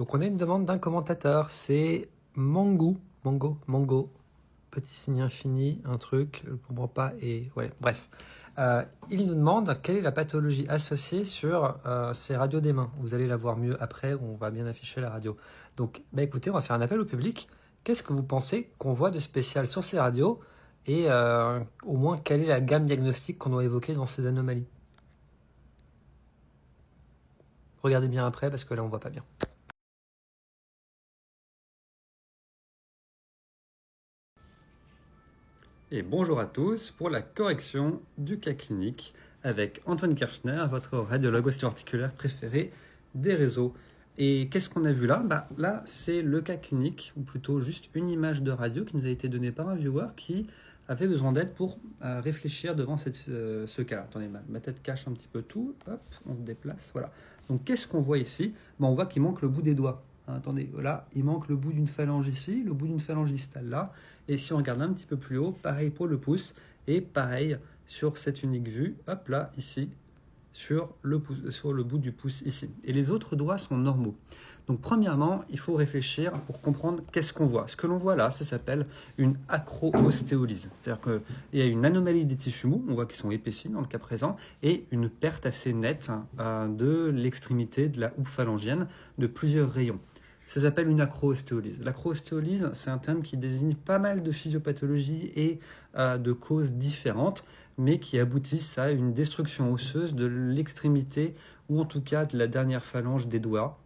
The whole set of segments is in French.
Donc on a une demande d'un commentateur, c'est Mango, petit signe infini, un truc, je ne comprends pas, et ouais, bref. Il nous demande quelle est la pathologie associée sur ces radios des mains. Vous allez la voir mieux après, on va bien afficher la radio. Donc bah écoutez, on va faire un appel au public. Qu'est-ce que vous pensez qu'on voit de spécial sur ces radios et au moins quelle est la gamme diagnostique qu'on doit évoquer dans ces anomalies? Regardez bien après parce que là on voit pas bien. Et bonjour à tous pour la correction du cas clinique avec Antoine Kirchner, votre radiologue ostéo-articulaire préféré des réseaux. Et qu'est-ce qu'on a vu là? Là, c'est le cas clinique, ou plutôt juste une image de radio qui nous a été donnée par un viewer qui avait besoin d'aide pour réfléchir devant ce cas-là. Attendez, ma tête cache un petit peu tout. Hop, on se déplace. Voilà. Donc qu'est-ce qu'on voit ici? On voit qu'il manque le bout des doigts. Attendez, là, il manque le bout d'une phalange ici, le bout d'une phalange distale là. Et si on regarde un petit peu plus haut, pareil pour le pouce, et pareil sur cette unique vue, hop là, ici, sur le bout du pouce ici. Et les autres doigts sont normaux. Donc premièrement, il faut réfléchir pour comprendre qu'est-ce qu'on voit. Ce que l'on voit là, ça s'appelle une acro-ostéolyse. C'est-à-dire qu'il y a une anomalie des tissus mous, on voit qu'ils sont épaissis dans le cas présent, et une perte assez nette de l'extrémité de la houppe phalangienne de plusieurs rayons. Ça s'appelle une acro-ostéolyse. L'acro-ostéolyse, c'est un terme qui désigne pas mal de physiopathologies et de causes différentes, mais qui aboutissent à une destruction osseuse de l'extrémité, ou en tout cas de la dernière phalange des doigts,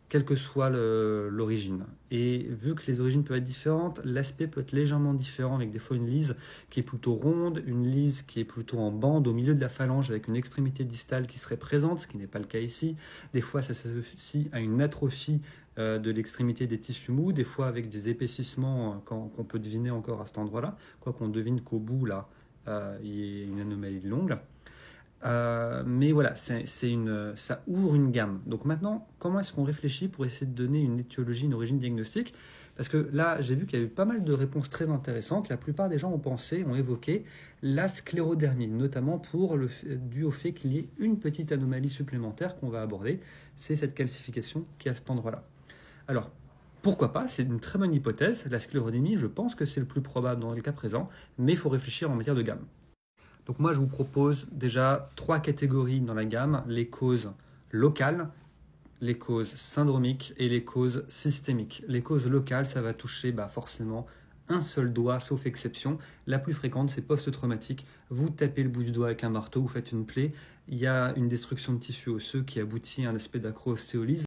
quelle que soit l'origine. Et vu que les origines peuvent être différentes, l'aspect peut être légèrement différent, avec des fois une lise qui est plutôt ronde, une lise qui est plutôt en bande au milieu de la phalange avec une extrémité distale qui serait présente, ce qui n'est pas le cas ici. Des fois, ça s'associe à une atrophie de l'extrémité des tissus mous, des fois avec des épaississements qu'on peut deviner encore à cet endroit-là, quoi qu'on devine qu'au bout, là, il y a une anomalie de l'ongle. Mais voilà, ça ouvre une gamme. Donc maintenant, comment est-ce qu'on réfléchit pour essayer de donner une étiologie, une origine diagnostique? Parce que là, j'ai vu qu'il y a eu pas mal de réponses très intéressantes. La plupart des gens ont évoqué la sclérodermie, notamment dû au fait qu'il y ait une petite anomalie supplémentaire qu'on va aborder. C'est cette calcification qui est à cet endroit-là. Alors, pourquoi pas? C'est une très bonne hypothèse. La sclérodermie, je pense que c'est le plus probable dans le cas présent, mais il faut réfléchir en matière de gamme. Donc moi, je vous propose déjà 3 catégories dans la gamme: les causes locales, les causes syndromiques et les causes systémiques. Les causes locales, ça va toucher forcément un seul doigt, sauf exception. La plus fréquente, c'est post-traumatique. Vous tapez le bout du doigt avec un marteau, vous faites une plaie, il y a une destruction de tissu osseux qui aboutit à un aspect d'acro-ostéolyse.